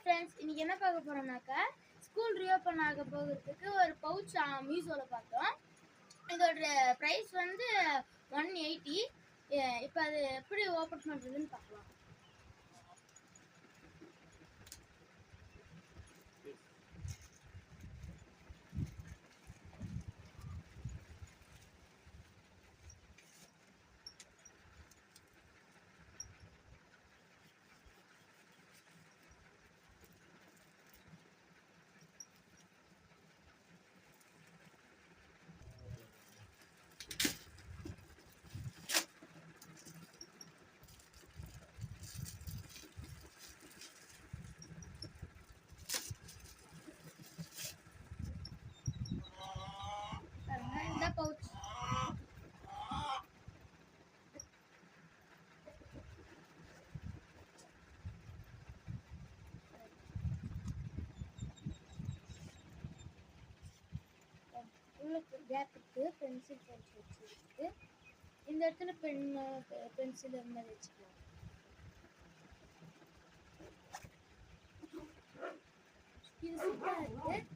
Friends, இன்னைக்கு என்ன பார்க்க போறோம்னாக்கா ஸ்கூல் ரீஓப்பன் ஆக போகிறதுக்கு ஒரு பவுச் மீஷோவில் பார்த்தோம். இதோட ப்ரைஸ் வந்து 180. இப்போ அது எப்படி ஓப்பன் பண்ணுறதுன்னு பார்க்கலாம். இந்த பவுச் உள்ள கேப்புக்கு பென்சில் பவுச் வச்சுருக்கு. இந்த இடத்துல பென்சில் மாதிரி வச்சுக்கலாம். இது சூப்பராக இருக்குது.